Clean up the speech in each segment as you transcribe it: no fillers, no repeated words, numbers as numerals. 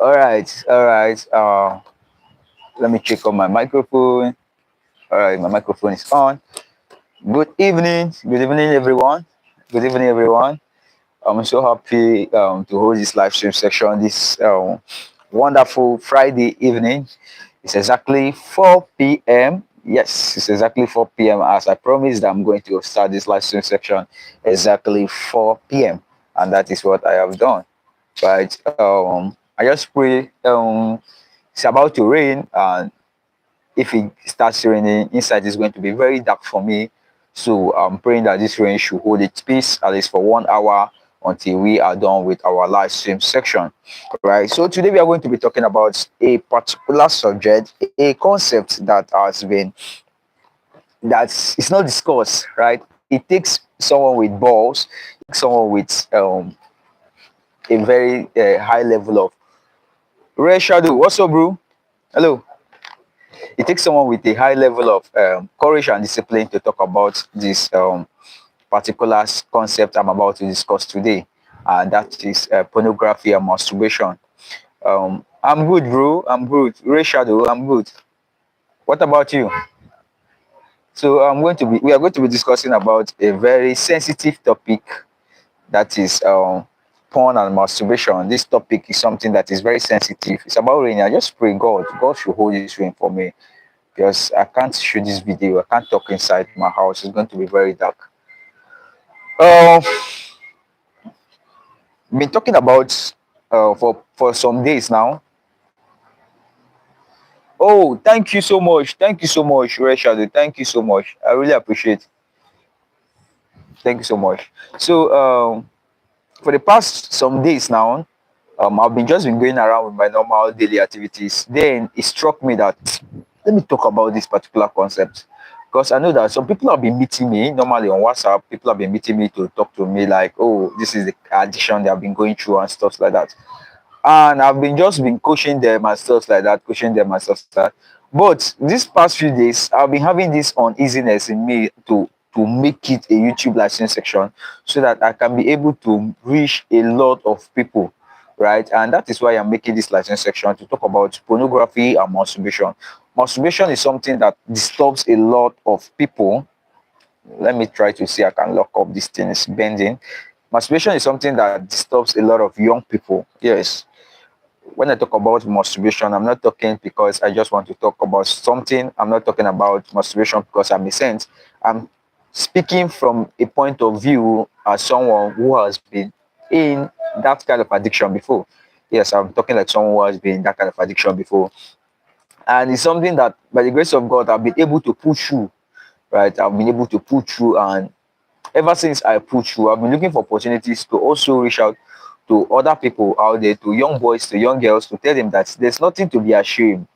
All right, all right. Let me check on my microphone. All right, my microphone is on. Good evening, everyone. Good evening, everyone. I'm so happy to hold this live stream section this wonderful Friday evening. It's exactly 4 p.m. Yes, it's exactly 4 p.m. As I promised, I'm going to start this live stream section exactly 4 p.m. And that is what I have done. Right. I just pray it's about to rain, and if it starts raining, inside is going to be very dark for me. So I'm praying that this rain should hold its peace at least for 1 hour until we are done with our live stream section. Right. So today we are going to be talking about a particular subject, a concept that has been that's it's not discussed, right? It takes someone with balls, someone with a very high level of Red Shadow. What's up, bro? Hello. It takes someone with a high level of courage and discipline to talk about this particular concept I'm about to discuss today, and that is pornography and masturbation. I'm good, bro. I'm good. Ray Shadow, I'm good. What about you? So we are going to be discussing about a very sensitive topic, that is porn and masturbation. This topic is something that is very sensitive. It's about rain. I just pray God should hold this rain for me, because I can't shoot this video. I can't talk inside my house. It's going to be very dark. Uh, been talking about for some days now. Oh, thank you so much. Thank you so much, Red Shadow. Thank you so much. I really appreciate. Thank you so much. So for the past some days now, I've been going around with my normal daily activities. Then it struck me that let me talk about this particular concept, because I know that some people have been meeting me normally on WhatsApp. People have been meeting me to talk to me like, oh, this is the addiction they have been going through and stuff like that. And I've been coaching them and stuff like that, coaching them and stuff like that. But these past few days, I've been having this uneasiness in me to make it a YouTube license section, so that I can be able to reach a lot of people, right? And that is why I'm making this license section to talk about pornography and masturbation. Masturbation is something that disturbs a lot of people. Let me try to see I can lock up this thing. It's bending. Masturbation is something that disturbs a lot of young people. Yes, when I talk about masturbation, I'm not talking because I just want to talk about something. I'm not talking about masturbation because I'm a saint. I'm speaking from a point of view as someone who has been in that kind of addiction before. Yes, I'm talking like someone who has been in that kind of addiction before. And it's something that, by the grace of God, I've been able to push through, right? I've been able to push through, and ever since I push through, I've been looking for opportunities to also reach out to other people out there, to young boys, to young girls, to tell them that there's nothing to be ashamed,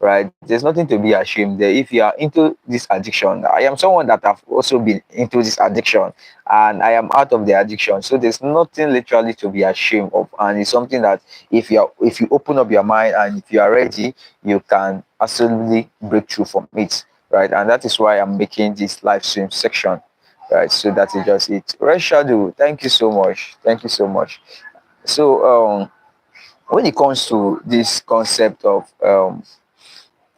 right? There's nothing to be ashamed there. If you are into this addiction, I am someone that have also been into this addiction, and I am out of the addiction. So there's nothing literally to be ashamed of, and it's something that if you open up your mind and if you are ready, you can absolutely break through from it, right? And that is why I'm making this live stream section. Right, so that is just it. Red Shadow, thank you so much. Thank you so much. So, when it comes to this concept of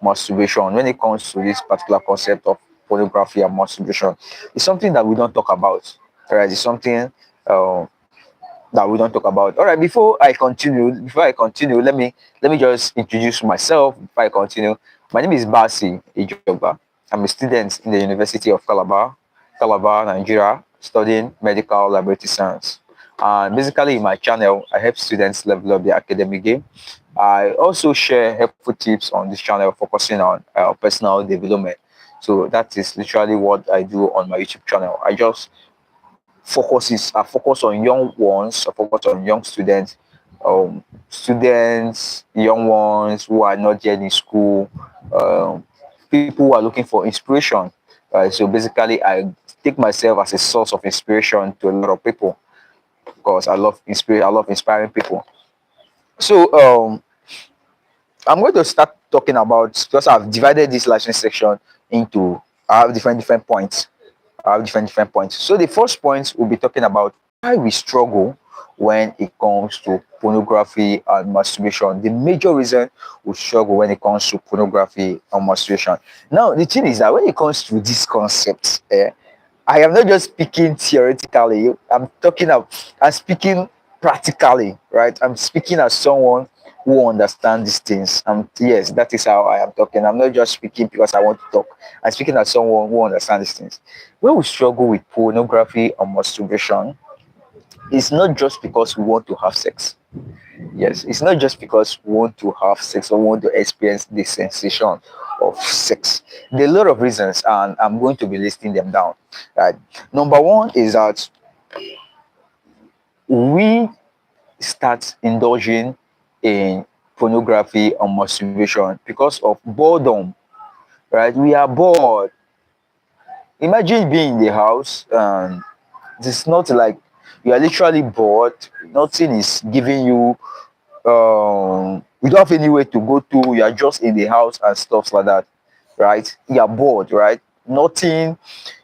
masturbation, when it comes to this particular concept of pornography and masturbation, it's something that we don't talk about. Right, it's something that we don't talk about. All right, before I continue, let me just introduce myself. Before I continue, my name is Basi Ijoba. I'm a student in the University of Calabar, Nigeria, studying medical laboratory science. And basically, in my channel, I help students level up their academic game. I also share helpful tips on this channel, focusing on personal development. So that is literally what I do on my YouTube channel. I focus on young ones. I focus on young students, young ones who are not yet in school, um, people who are looking for inspiration. So basically, I take myself as a source of inspiration to a lot of people, because I love inspiring people. So I'm going to start talking about, because I've divided this license section into, I have different points. I have different points. So the first point we'll be talking about why we struggle when it comes to pornography and masturbation. The major reason we struggle when it comes to pornography and masturbation. Now, the thing is that when it comes to these concepts, I am not just speaking theoretically. I'm speaking practically, right? I'm speaking as someone who understands these things. Yes, that is how I am talking. I'm not just speaking because I want to talk. I'm speaking as someone who understands these things. When we struggle with pornography and masturbation, it's not just because we want to have sex. Yes, it's not just because we want to have sex or want to experience the sensation of sex. There are a lot of reasons, and I'm going to be listing them down. Right. Number one is that we start indulging in pornography and masturbation because of boredom. Right. We are bored. Imagine being in the house and it's not like you are literally bored. Nothing is giving you you don't have anywhere to go to, you are just in the house and stuff like that, right? You're bored, right? Nothing,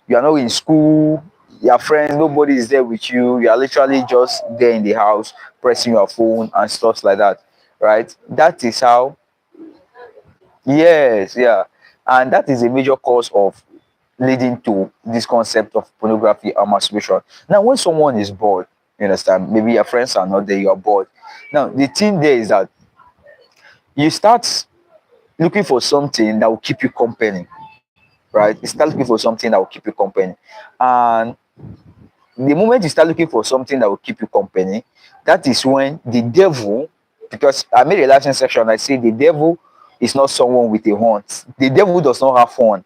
you are not in school, your friends, nobody is there with you, you are literally just there in the house pressing your phone and stuff like that, right? That is how, yes, yeah, and that is a major cause of leading to this concept of pornography and masturbation. Now when someone is bored, you understand, maybe your friends are not there, you are bored. Now the thing there is that you start looking for something that will keep you company, right? You start looking for something that will keep you company. And the moment you start looking for something that will keep you company, that is when the devil, because I made a last section, I say the devil is not someone with a horn. The devil does not have horn,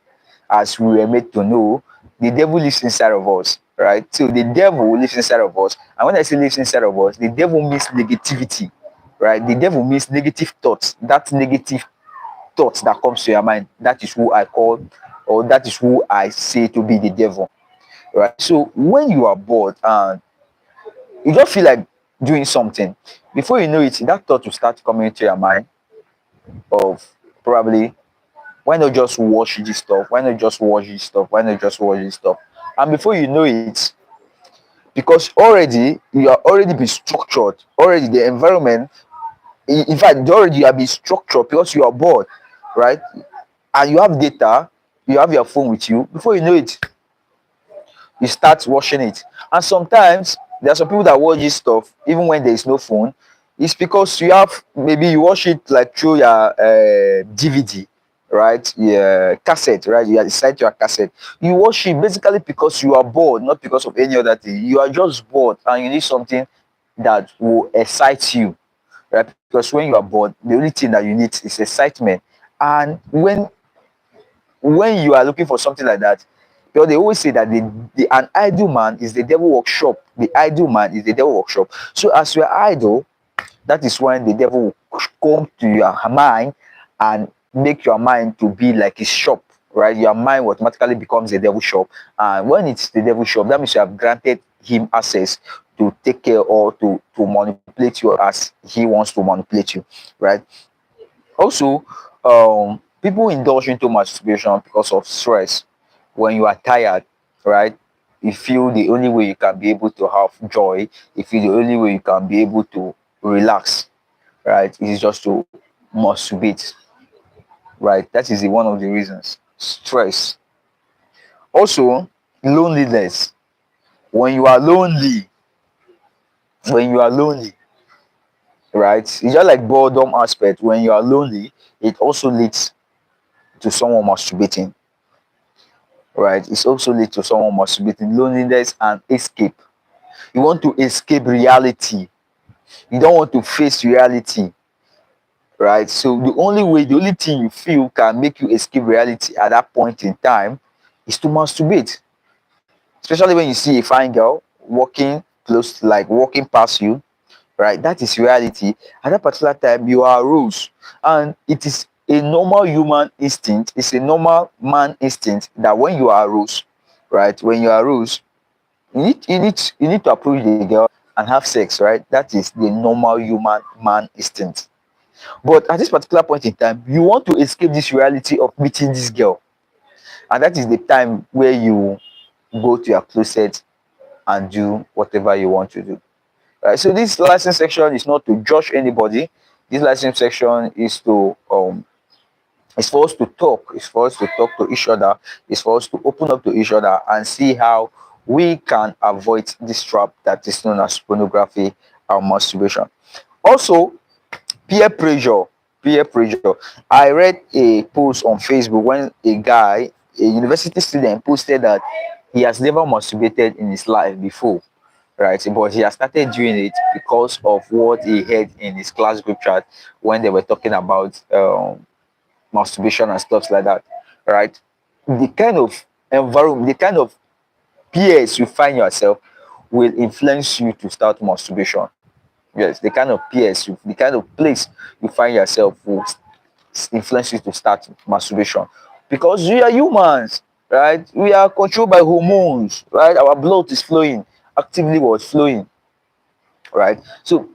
as we were made to know. The devil lives inside of us, right? So the devil lives inside of us. And when I say lives inside of us, the devil means negativity, right? The devil means negative thoughts. That negative thoughts that comes to your mind, that is who I call, or that is who I say to be the devil, right? So when you are bored and you just feel like doing something, before you know it, that thought will start coming into your mind of probably, why not just watch this stuff, why not just watch this stuff, why not just watch this stuff. And before you know it, because already you are already been structured, already the environment, in fact already you have been structured because you are bored, right? And you have data, you have your phone with you, before you know it, you start watching it. And sometimes there are some people that watch this stuff even when there is no phone. It's because you have, maybe you watch it like through your DVD, right? Yeah, cassette, right? You decide your cassette. You watch it basically because you are bored, not because of any other thing. You are just bored and you need something that will excite you, right? Because when you are bored, the only thing that you need is excitement. And when you are looking for something like that, because they always say that an idle man is the devil workshop. The idle man is the devil workshop. So as you are idle, that is when the devil will come to your mind and make your mind to be like his shop, right? Your mind automatically becomes the devil shop. And when it's the devil shop, that means you have granted him access to take care or to manipulate you as he wants to manipulate you, right? Also, people indulge into masturbation because of stress. When you are tired, right? You feel the only way you can be able to have joy, you feel the only way you can be able to relax, right, is just to masturbate, right? That is one of the reasons. Stress. Also, loneliness. When you are lonely, when you are lonely, right? It's just like boredom aspect. When you are lonely, it also leads to someone masturbating, right? It's also lead to someone masturbating. Loneliness and escape. You want to escape reality. You don't want to face reality, right? So the only way, the only thing you feel can make you escape reality at that point in time is to masturbate. Especially when you see a fine girl walking close, like walking past you, right? That is reality. At that particular time, you are aroused, and it is a normal human instinct. It's a normal man instinct that when you are aroused, right? When you are aroused, you need to approach the girl and have sex, right? That is the normal human man instinct. But at this particular point in time, you want to escape this reality of meeting this girl, and that is the time where you go to your closet and do whatever you want to do. Right? So this listening section is not to judge anybody. This listening section is to it's for us to talk. It's for us to talk to each other. It's for us to open up to each other and see how we can avoid this trap that is known as pornography and masturbation. Also, peer pressure. Peer pressure. I read a post on Facebook when a guy, a university student, posted that he has never masturbated in his life before, right? But he has started doing it because of what he heard in his class group chat when they were talking about masturbation and stuff like that, right? The kind of environment, the kind of peers you find yourself will influence you to start masturbation. Yes, the kind of peers, the kind of place you find yourself will influence you to start masturbation, because we are humans, right? We are controlled by hormones, right? Our blood is flowing, actively was flowing, right? So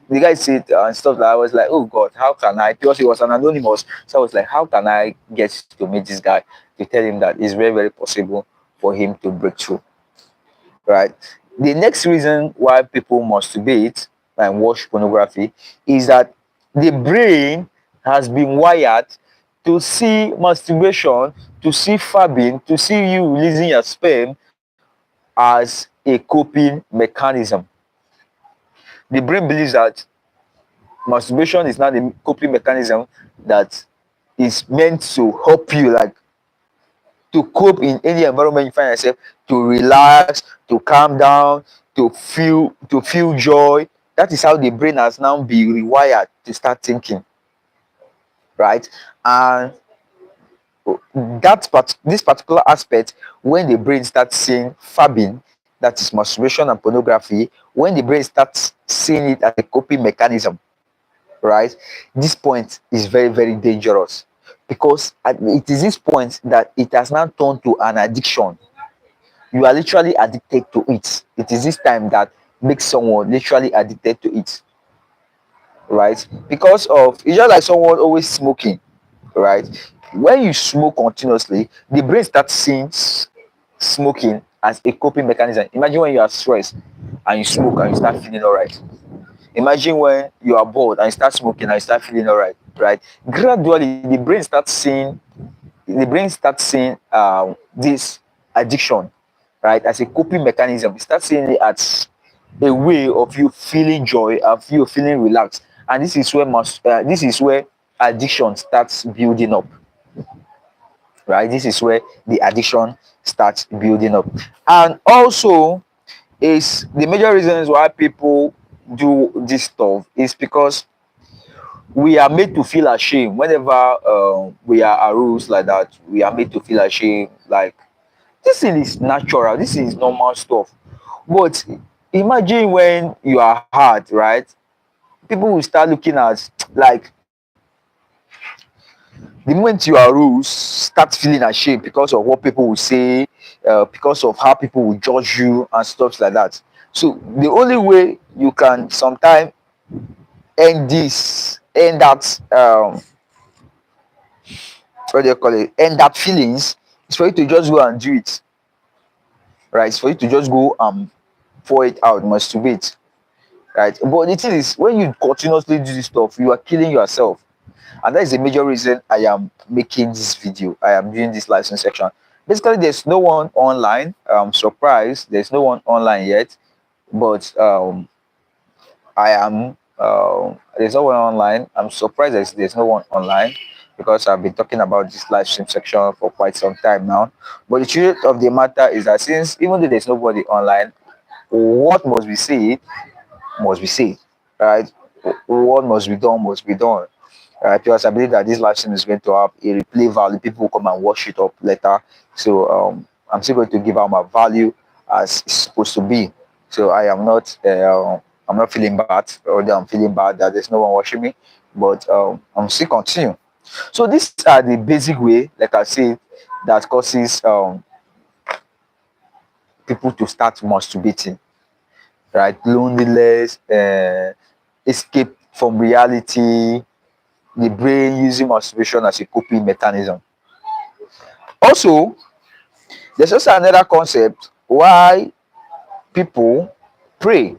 the guy said and stuff like I was like, oh God, how can I? Because he was an anonymous, so I was like, how can I get to meet this guy to tell him that it's very, very possible for him to break through, right? The next reason why people masturbate and watch pornography is that the brain has been wired to see masturbation, to see fabbing, to see you releasing your sperm as a coping mechanism. The brain believes that masturbation is not a coping mechanism that is meant to help you, like to cope in any environment you find yourself, to relax, to calm down, to feel joy. That is how the brain has now been rewired to start thinking, right? And this particular aspect, when the brain starts seeing fabbing, that is masturbation and pornography, when the brain starts seeing it as a coping mechanism, right? This point is very, very dangerous, because it is this point that it has now turned to an addiction. You are literally addicted to it. It is this time that makes someone literally addicted to it, right? Because of it's just like someone always smoking, right? When you smoke continuously, the brain starts seeing smoking as a coping mechanism. Imagine when you are stressed and you smoke and you start feeling all right. Imagine when you are bored and you start smoking and you start feeling all right, right? Gradually, the brain starts seeing this addiction, right, as a coping mechanism. You start seeing it as a way of you feeling joy, of you feeling relaxed, and this is where addiction starts building up, right? This is where the addiction starts building up, and also is the major reasons why people do this stuff is because we are made to feel ashamed whenever we are aroused like that. We are made to feel ashamed, like this thing is natural, this is normal stuff. But imagine when you are hard, right? People will start looking at, like, the moment you are aroused, start feeling ashamed because of what people will say, because of how people will judge you and stuff like that. So the only way you can sometimes end that what do you call it, end that feelings, is for you to just go and do it, right? It's for you to just go and pour it out, masturbate, right? But the thing is, when you continuously do this stuff, you are killing yourself. And that is the major reason I am making this video. I am doing this license section. Basically, there's no one online. I'm surprised there's no one online yet, but I am. There's no one online. I'm surprised there's no one online, because I've been talking about this live stream section for quite some time now. But the truth of the matter is that, since even though there's nobody online, what must be said must be said, right? What must be done must be done, right? Because I believe that this live stream is going to have a replay value. People will come and watch it up later. So I'm still going to give out my value as it's supposed to be. So I'm not feeling bad, although I'm feeling bad that there's no one watching me, but I'm still continue. So these are the basic way, like I said, that causes people to start masturbating, right? Loneliness, escape from reality, the brain using masturbation as a coping mechanism. Also, there's also another concept why people pray.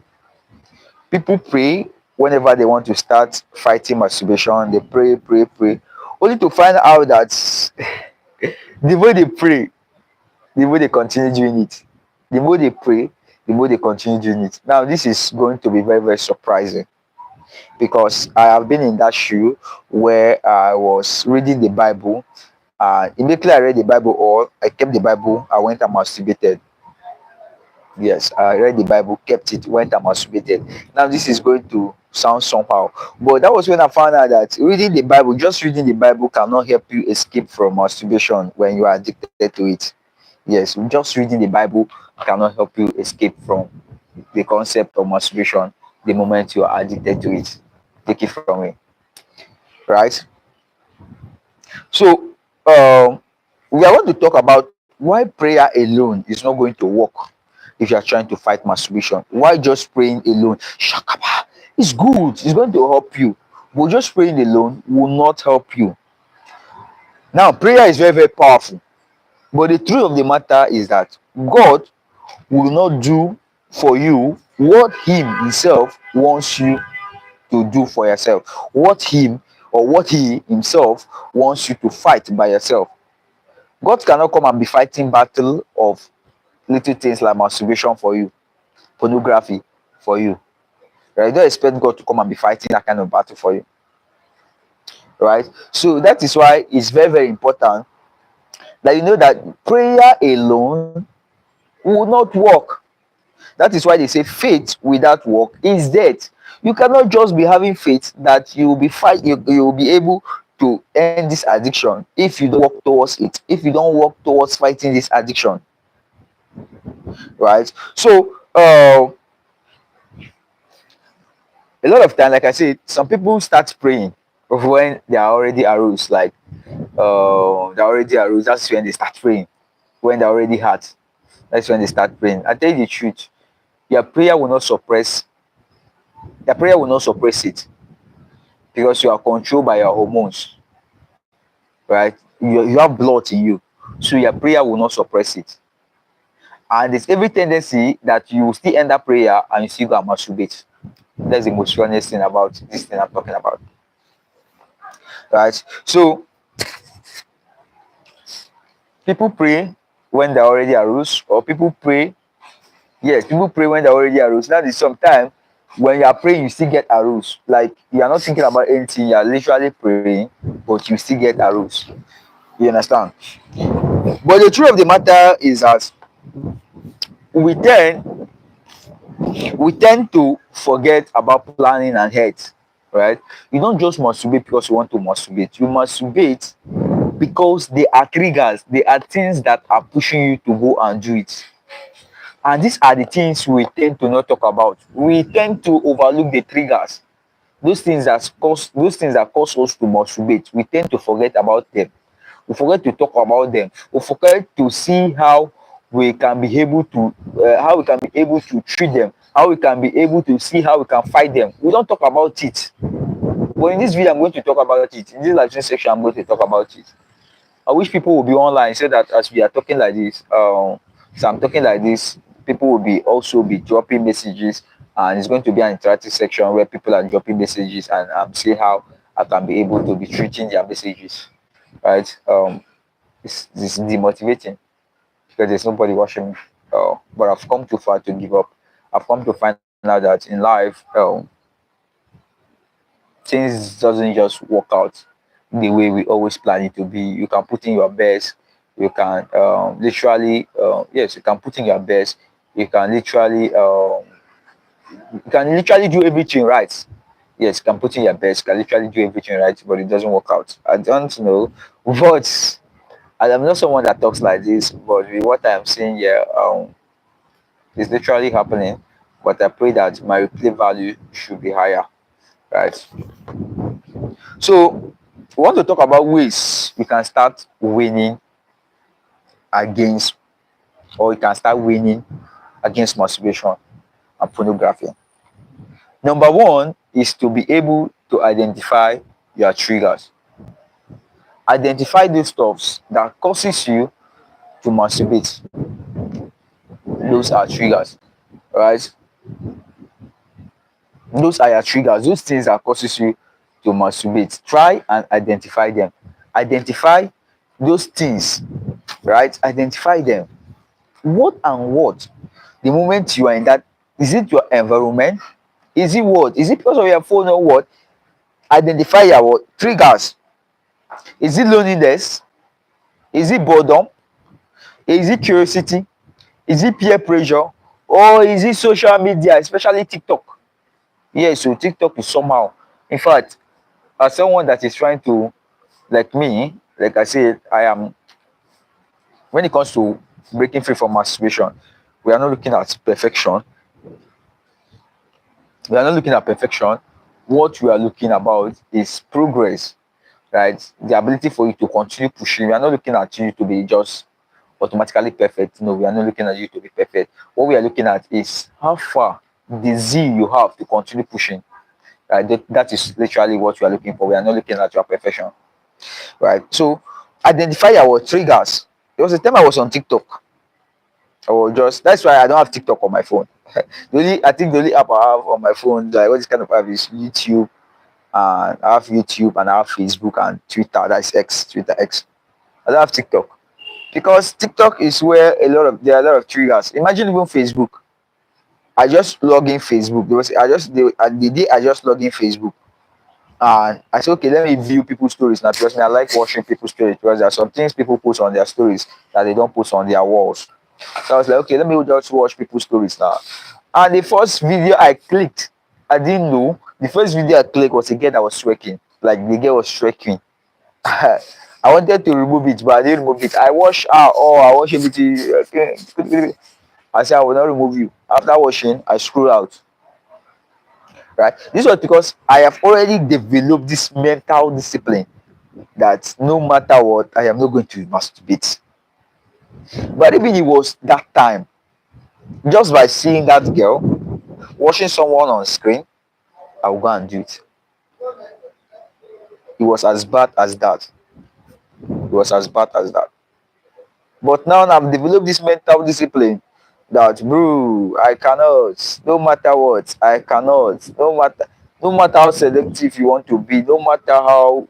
People pray whenever they want to start fighting masturbation. They pray, pray, pray, only to find out that the more they pray, the more they continue doing it. The more they pray, the more they continue doing it. Now, this is going to be very, very surprising because I have been in that shoe where I was reading the Bible. Immediately I read the Bible, or I kept the Bible, I went and masturbated. Yes, I read the Bible, kept it, went and masturbated. Now, this is going to sound somehow, but that was when I found out that reading the Bible, just reading the Bible, cannot help you escape from masturbation when you are addicted to it. Yes, just reading the Bible cannot help you escape from the concept of masturbation the moment you are addicted to it. Take it from me, right? So, we are going to talk about why prayer alone is not going to work if you are trying to fight masturbation. Why just praying alone? Shakaba. It's good, it's going to help you, but just praying alone will not help you. Now, prayer is very, very powerful, but the truth of the matter is that God will not do for you what Him Himself wants you to do for yourself, what Him or what He Himself wants you to fight by yourself. God cannot come and be fighting battle of little things like masturbation for you, pornography for you. Right? Don't expect God to come and be fighting that kind of battle for you. Right? So that is why it's very, very important that you know that prayer alone will not work. That is why they say faith without work is dead. You cannot just be having faith that you will be you will be able to end this addiction if you don't work towards it. If you don't work towards fighting this addiction, right? So a lot of time, like I said, some people start praying when they are already aroused. Like they're already aroused. That's when they start praying. When they're already hot, that's when they start praying. I tell you the truth, your prayer will not suppress. Your prayer will not suppress it because you are controlled by your hormones, right? You have blood in you, so your prayer will not suppress it. And there's every tendency that you will still end up prayer and you still go and masturbate. That's the most honest thing about this thing I'm talking about, right? So people pray when they're already aroused, or people pray. Yes, people pray when they're already aroused. Now, there's sometimes when you are praying, you still get aroused. Like you are not thinking about anything, you are literally praying, but you still get aroused. You understand? But the truth of the matter is that we tend we tend to forget about planning and health, right? You don't just masturbate because you want to masturbate. You masturbate because they are triggers, they are things that are pushing you to go and do it. And these are the things we tend to not talk about. We tend to overlook the triggers. Those things that cause us to masturbate. We tend to forget about them. We forget to talk about them. We forget to see we can be able to how we can be able to treat them, how we can be able to see how we can fight them. We don't talk about it. But in this video, I'm going to talk about it. In this live stream section, I'm going to talk about it. I wish people will be online so that as we are talking like this, so I'm talking like this, people will be also be dropping messages, and it's going to be an interactive section where people are dropping messages, and see how I can be able to be treating their messages, right? It's demotivating because there's nobody watching me. But I've come too far to give up. I've come to find out that in life, things doesn't just work out the way we always plan it to be. You can put in your best. You can yes, you can put in your best. You can literally do everything right. Yes, you can put in your best. You can literally do everything right, but it doesn't work out. I don't know, but I'm not someone that talks like this. But with what I'm saying here, is literally happening. But I pray that my replay value should be higher, right? So we want to talk about ways we can start winning against, or we can start winning against masturbation and pornography. Number one is to be able to identify your triggers. Identify those stuffs that causes you to masturbate. Those are triggers, right? Those are your triggers. Those things that causes you to masturbate. Try and identify them. Identify those things, right? Identify them. What and what? The moment you are in that, is it your environment? Is it what? Is it because of your phone or what? Identify your what? Triggers. Is it loneliness? Is it boredom? Is it curiosity? Is it peer pressure? Or is it social media, especially TikTok? Yes, so TikTok is somehow. In fact, as someone that is trying to, like me, like I said, I am, when it comes to breaking free from masturbation, we are not looking at perfection. We are not looking at perfection. What we are looking about is progress, right? The ability for you to continue pushing. We are not looking at you to be just automatically perfect. No, we are not looking at you to be perfect. What we are looking at is how far the zeal you have to continue pushing. Right? That is literally what we are looking for. We are not looking at your perfection. Right? So identify our triggers. There was a time I was on TikTok. I was just, that's why I don't have TikTok on my phone. I think the only app I have on my phone, like what this kind of app is YouTube, and I have YouTube and I have Facebook and Twitter. That's X, Twitter X. I don't have TikTok because TikTok is where there are a lot of triggers. Imagine even Facebook. I just log in Facebook. The day I just log in Facebook, and I said, okay, let me view people's stories now because I like watching people's stories because there are some things people post on their stories that they don't post on their walls. So I was like, okay, let me just watch people's stories now. And the first video I clicked, I didn't know. The first video I clicked was a girl that was twerking. Like the girl was twerking. I wanted to remove it, but I didn't remove it. I watched I watched everything. Okay. I said I will not remove you. After watching, I scroll out. Right? This was because I have already developed this mental discipline that no matter what, I am not going to masturbate. But even it was that time, just by seeing that girl, watching someone on screen, I will go and do it. It was as bad as that. It was as bad as that. But now I've developed this mental discipline that, bro, I cannot, no matter what, I cannot, no matter how selective you want to be, no matter how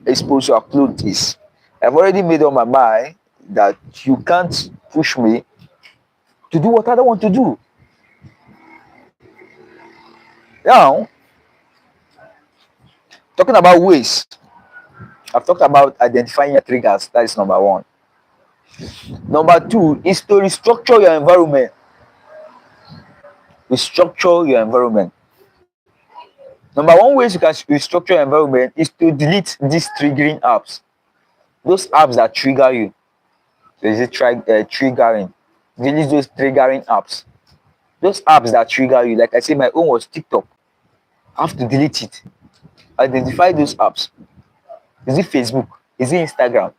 exposed your clothes is. I've already made up my mind that you can't push me to do what I don't want to do. Now, talking about ways, I've talked about identifying your triggers. That is number one. Number two is to restructure your environment. Restructure your environment. Number one ways you can restructure your environment is to delete these triggering apps. Those apps that trigger you. So is it triggering? Delete those triggering apps. Those apps that trigger you. Like I said, my own was TikTok. I have to delete it. Identify those apps. Is it Facebook? Is it Instagram?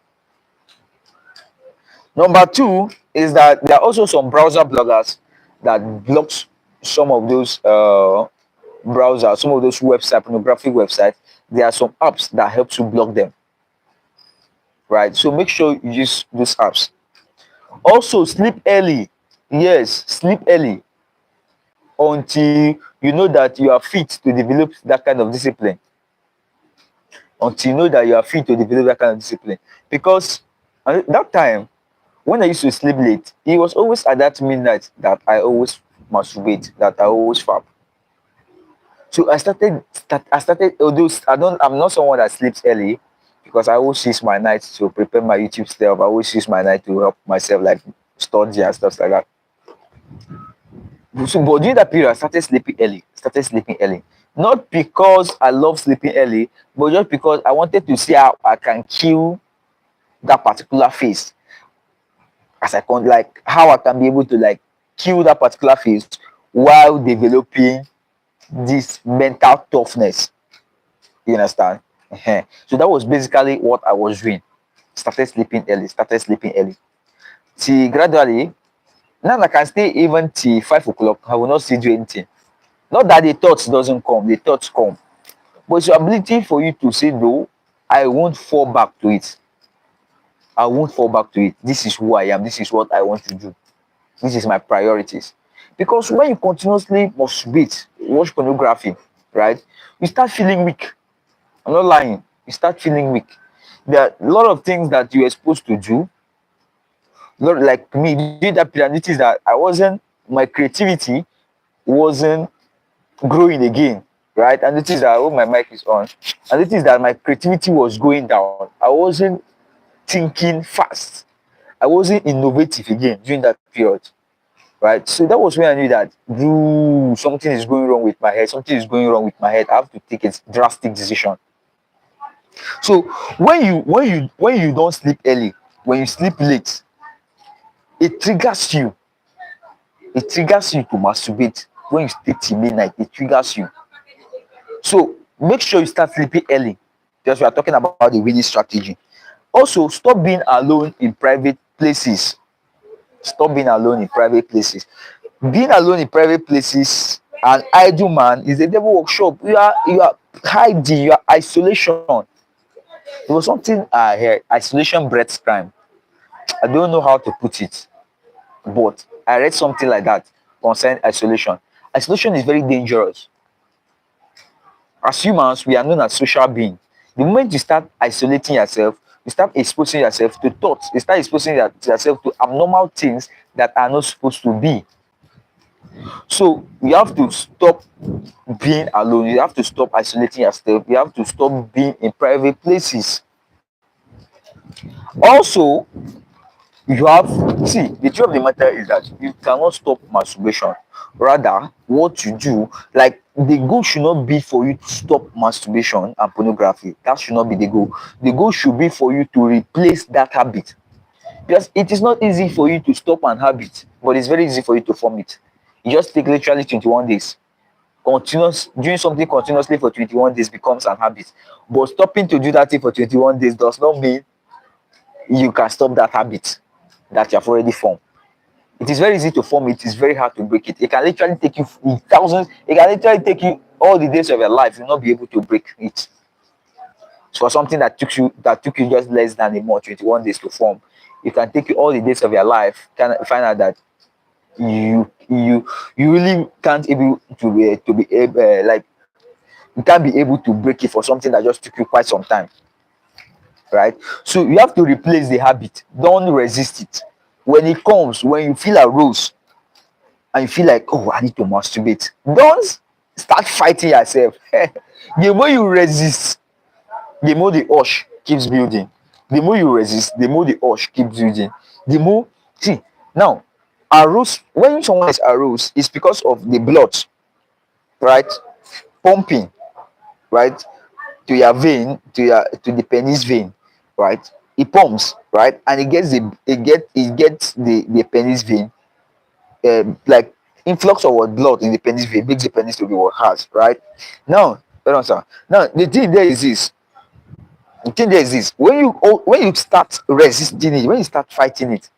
Number two is that there are also some browser bloggers that blocks some of those browsers, some of those website, pornographic websites. There are some apps that help you block them, right? So make sure you use those apps. Also, sleep early. Yes, sleep early until you know that you are fit to develop that kind of discipline. Until you know that you are fit to develop that kind of discipline. Because at that time, when I used to sleep late, it was always at that midnight that I always masturbate, that I always fap. So I started, although I'm not someone that sleeps early because I always use my night to prepare my YouTube stuff. I always use my night to help myself, like study and stuff like that. So, but during that period, I started sleeping early. Started sleeping early. Not because I love sleeping early, but just because I wanted to see how I can kill that particular phase. As I can, like, how I can be able to like kill that particular phase while developing this mental toughness. You understand? So that was basically what I was doing. Started sleeping early. Started sleeping early. See, gradually, now I can stay even till 5 o'clock. I will not still do anything. Not that the thoughts doesn't come, the thoughts come. But it's your ability for you to say no, I won't fall back to it. I won't fall back to it. This is who I am. This is what I want to do. This is my priorities. Because when you continuously masturbate, watch pornography, right, you start feeling weak. I'm not lying. You start feeling weak. There are a lot of things that you're supposed to do. Not like me, during that period, I noticed that my creativity wasn't growing again, right? I noticed that, oh, my mic is on. I noticed that my creativity was going down. I wasn't thinking fast. I wasn't innovative again during that period, right? So that was when I knew that, something is going wrong with my head. Something is going wrong with my head. I have to take a drastic decision. So when you don't sleep early, when you sleep late, it triggers you. It triggers you to masturbate. When you stay till midnight, it triggers you. So make sure you start sleeping early. Because we are talking about the winning strategy. Also, stop being alone in private places. Stop being alone in private places. Being alone in private places, an idle man is a devil workshop. You are hiding, you are isolation. There was something I heard, isolation breeds crime. I don't know how to put it, but I read something like that concerning isolation. Isolation is very dangerous. As humans, we are known as social beings. The moment you start isolating yourself, you start exposing yourself to thoughts, you start exposing yourself to abnormal things that are not supposed to be. So you have to stop being alone, you have to stop isolating yourself, you have to stop being in private places. Also, you have see, the truth of the matter is that you cannot stop masturbation. Rather, what you do, like, the goal should not be for you to stop masturbation and pornography. That should not be the goal. The goal should be for you to replace that habit. Because it is not easy for you to stop an habit, but it's very easy for you to form it. You just take literally 21 days. Continuous doing something continuously for 21 days becomes an habit. But stopping to do that thing for 21 days does not mean you can stop that habit that you have already formed. It is very easy to form it is very hard to break it. It can literally take you thousands, it can literally take you all the days of your life. You'll not be able to break it. So for something that took you just less than a month, 21 days to form, it can take you all the days of your life. Can find out that you really can't able to be able, like, you can't be able to break it for something that just took you quite some time, right? So you have to replace the habit. Don't resist it. When it comes, when you feel aroused and you feel like, oh, I need to masturbate, don't start fighting yourself. The more you resist, the more the urge keeps building. The more you resist, the more the urge keeps building. The more, see, now, aroused, when someone is aroused, it's because of the blood, right, pumping, right, to your vein, to the penis vein, right. It pumps, right, and it gets the penis vein, like, influx of what blood in the penis vein makes the penis to be what has, right. Now, hold on, sir. Now the thing there is this: when you start resisting it, when you start fighting it,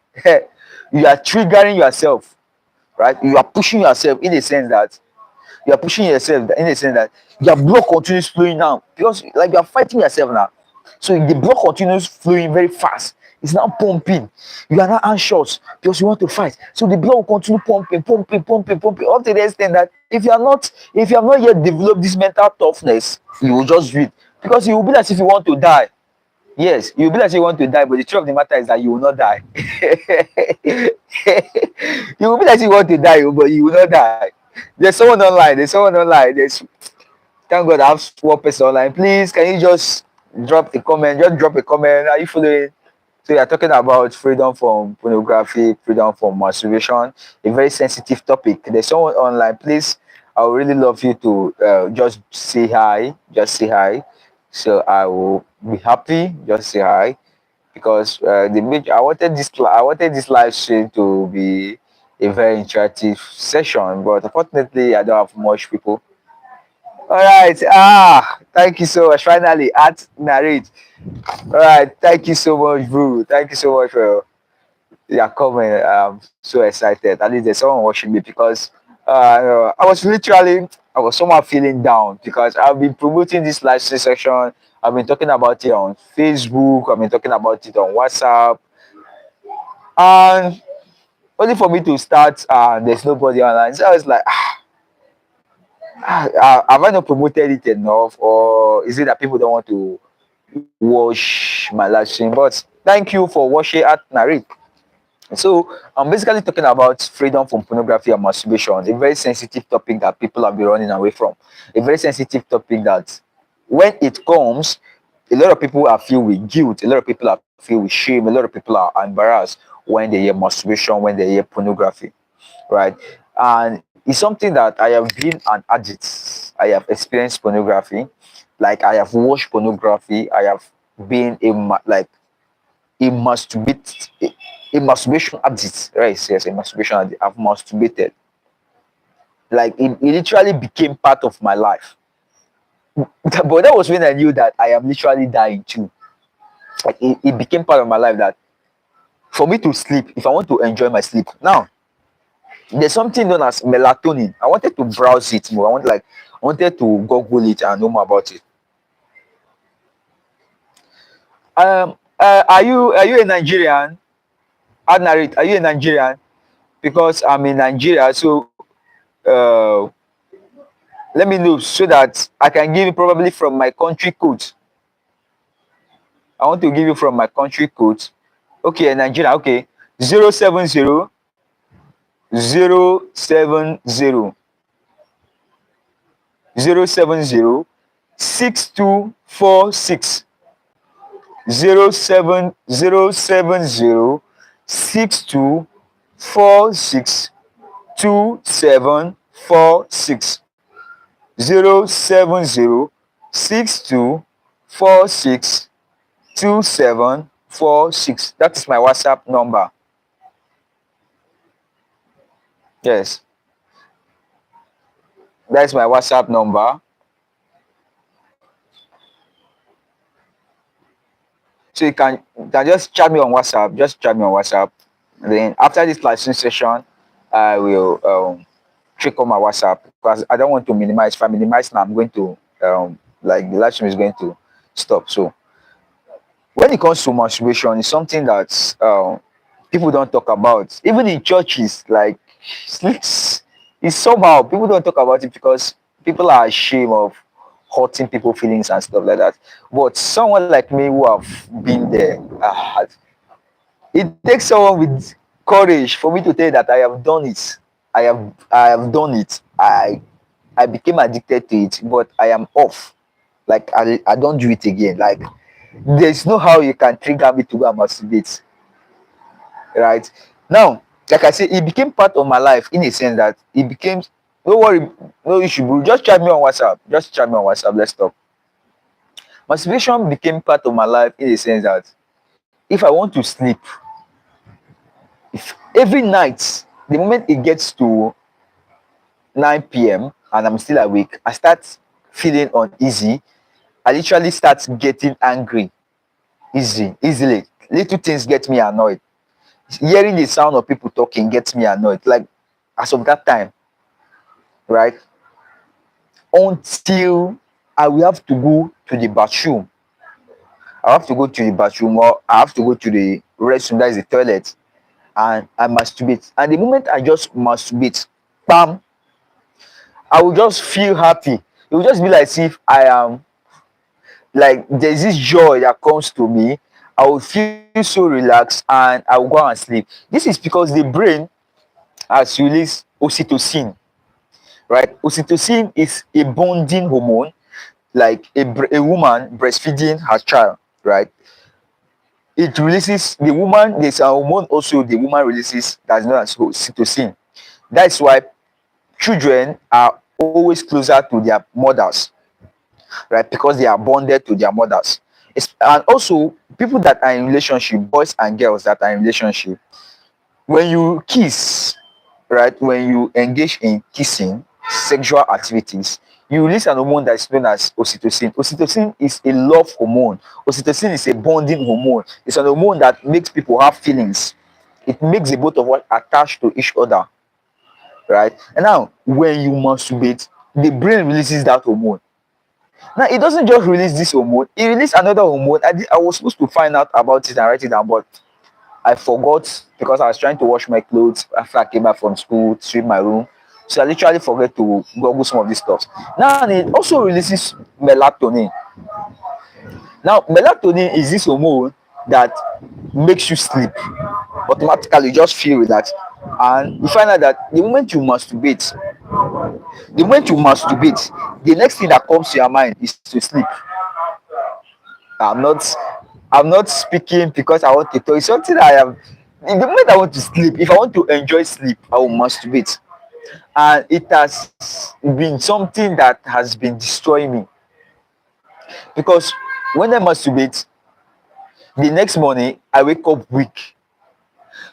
you are triggering yourself, right. You are pushing yourself in the sense that your blood continues flowing now, because, like, you are fighting yourself now. So the blood continues flowing very fast. It's now pumping. You are now anxious because you want to fight. So the blood will continue pumping, pumping, pumping, pumping, up to the extent that if you have not yet developed this mental toughness, you will just do it, because you will be as if you want to die. Yes, you'll be like you want to die, but the truth of the matter is that you will not die. You will be like you want to die, but you will not die. There's someone online. There's someone online. Thank God I have one person online. Please, can you just drop a comment? Just drop a comment. Are you following? So we are talking about freedom from pornography, freedom from masturbation, a very sensitive topic. There's someone online. Please, I would really love you to just say hi. Just say hi. So I will be happy. Just say hi, because I wanted this live stream to be a very interactive session, but unfortunately I don't have much people. All right. Thank you so much. Finally, at narrate. All right. Thank you so much, bro. Thank you so much for your comment. I'm so excited. At least there's someone watching me, because I was somehow feeling down, because I've been promoting this live stream section. I've been talking about it on Facebook. I've been talking about it on WhatsApp, and only for me to start and there's nobody online. So I was like, have I not promoted it enough, or is it that people don't want to watch my live stream? But thank you for watching at Narik. So I'm basically talking about freedom from pornography and masturbation, a very sensitive topic that people have been running away from, a very sensitive topic that when it comes, a lot of people are filled with guilt, a lot of people are filled with shame, a lot of people are embarrassed when they hear masturbation, when they hear pornography, right? And it's something that I have been an addict. I have experienced pornography, like I have watched pornography, I have been like a masturbate a masturbation addict, right? Yes, a masturbation addict. I've masturbated. Like it literally became part of my life. But that was when I knew that I am literally dying too. Like it became part of my life that for me to sleep, if I want to enjoy my sleep. Now, there's something known as melatonin. I wanted to browse it more. I wanted to Google it and know more about it. Are you a Nigerian? I narrate. Are you a Nigerian? Because I'm in Nigeria, so uh let me know so that I can give you probably from my country code. I want to give you from my country code. Okay, Nigeria. Okay, 070 070 6246 070 6246 2746 070 6246 2746. That is my WhatsApp number. Yes, that is my WhatsApp number. So you can just chat me on WhatsApp. Just chat me on WhatsApp. And then after this live stream session, I will check on my WhatsApp because I don't want to minimize. If I minimize now, I'm going to like the live stream is going to stop. So when it comes to masturbation, it's something that people don't talk about. Even in churches, like it's somehow people don't talk about it because people are ashamed of hurting people's feelings and stuff like that. But someone like me who have been there, it takes someone with courage for me to tell you that I have done it. I have done it. I became addicted to it, but I am off. Like I don't do it again. Like there's no how you can trigger me to go and masturbate, right? Now, like I said, it became part of my life in a sense that it became no worry, no issue, bro. Just chat me on WhatsApp. Just chat me on WhatsApp. Let's talk. Masturbation became part of my life in a sense that if I want to sleep, if every night, the moment it gets to 9 p.m. and I'm still awake, I start feeling uneasy. I literally start getting angry easily. Little things get me annoyed. Hearing the sound of people talking gets me annoyed. Like as of that time, right? Until I will have to go to the bathroom. I have to go to the bathroom or I have to go to the restroom, that is the toilet, and I masturbate. And the moment I just masturbate, bam, I will just feel happy. It will just be like if I am like there's this joy that comes to me. I will feel so relaxed and I will go and sleep. This is because the brain has released oxytocin, right? Oxytocin is a bonding hormone, like a woman breastfeeding her child, right? It releases the woman, there's a hormone also the woman releases that's known as oxytocin. That's why children are always closer to their mothers, right? Because they are bonded to their mothers. And also people that are in relationship, boys and girls that are in relationship, when you kiss, right, when you engage in kissing, sexual activities, you release an hormone that is known as oxytocin. Oxytocin is a love hormone. Oxytocin is a bonding hormone. It's an hormone that makes people have feelings. It makes the both of us attached to each other, right? And now when you masturbate, the brain releases that hormone. Now it doesn't just release this hormone, it releases another hormone. I was supposed to find out about it and write it down, but I forgot because I was trying to wash my clothes after I came back from school, sweep my room. So I literally forget to google some of these stuff. Now it also releases melatonin. Now melatonin is this hormone that makes you sleep automatically. You just feel relaxed, and you find out that the moment you masturbate, the next thing that comes to your mind is to sleep. I'm not i'm not speaking because I want to tell you something. I am The moment I want to sleep, if I want to enjoy sleep, I will masturbate. And it has been something that has been destroying me, because when I masturbate, the next morning I wake up weak.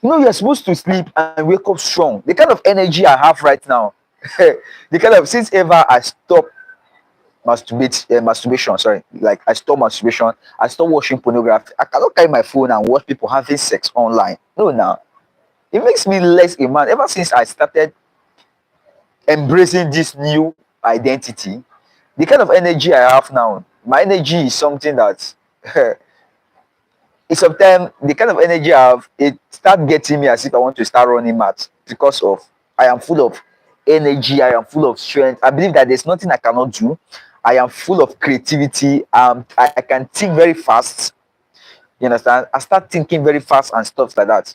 You're supposed to sleep and wake up strong. The kind of energy I have right now, the kind of, since ever I stopped masturbation, sorry, like I stopped masturbation, I stopped watching pornography. I cannot carry my phone and watch people having sex online. No, now it makes me less a man. Ever since I started embracing this new identity, the kind of energy I have now, my energy is something that it's sometimes the kind of energy I have, it start getting me as if I want to start running mad, because of I am full of energy, I am full of strength. I believe that there's nothing I cannot do. I am full of creativity. I can think very fast. You understand? I start thinking very fast and stuff like that.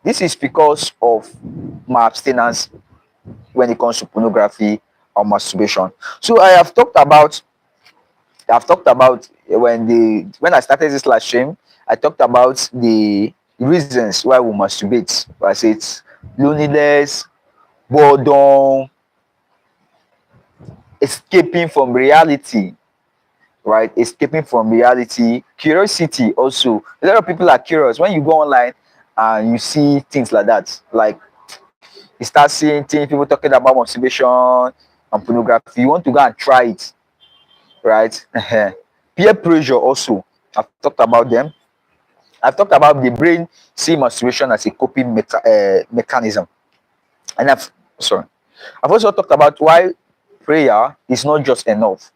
This is because of my abstinence when it comes to pornography or masturbation. So I've talked about when I started this last stream, I talked about the reasons why we masturbate. I said it's loneliness, boredom, escaping from reality, right? Escaping from reality, curiosity also. A lot of people are curious when you go online and you see things like that. Like you start seeing things, people talking about masturbation and pornography. You want to go and try it, right? Peer pressure also. I've talked about them. I've talked about the brain see masturbation as a coping mechanism. And sorry, I've also talked about why prayer is not just enough.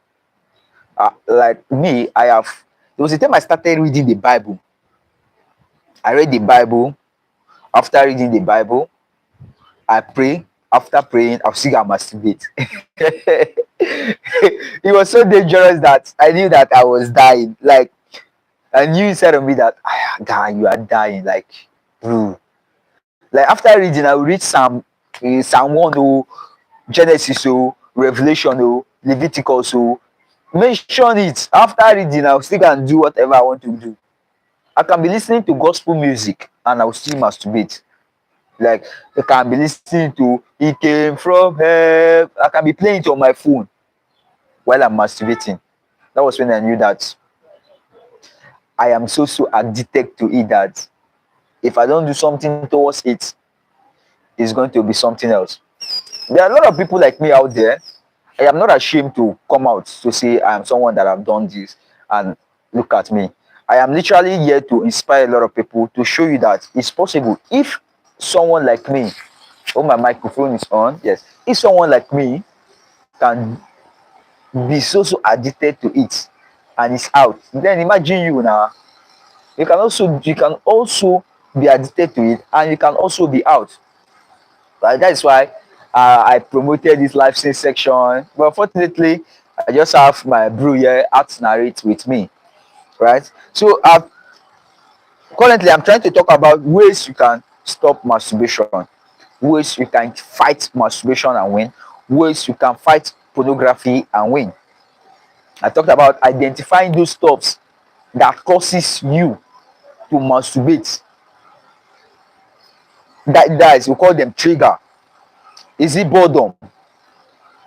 Like me, there was a time I started reading the Bible. I read the Bible. After reading the Bible, I pray. After praying, I'll still go masturbate. It was so dangerous that I knew that I was dying. Like, I knew inside of me that, guy, you are dying. Like, bro. Like, after reading, I will read Psalm 1, Genesis, Revelation, Leviticus, mention it. After reading, I'll still go and do whatever I want to do. I can be listening to gospel music and I will still masturbate. Like, I can be listening to He Came From Heaven. I can be playing it on my phone while I'm masturbating. That was when I knew that I am so addicted to it that if I don't do something towards it, it's going to be something else. There are a lot of people like me out there. I am not ashamed to come out to say I am someone that have done this and look at me. I am literally here to inspire a lot of people to show you that it's possible. If someone like me, oh, my microphone is on, yes. If someone like me can be so addicted to it and it's out, then imagine you now. You can also be addicted to it and you can also be out. Right? That's why I promoted this live stream section. But unfortunately, I just have my bro here at narrate with me. Right? So currently I'm trying to talk about ways you can stop masturbation, ways you can fight masturbation and win, ways you can fight pornography and win. I talked about identifying those stops that causes you to masturbate. That is, we call them trigger. Is it boredom?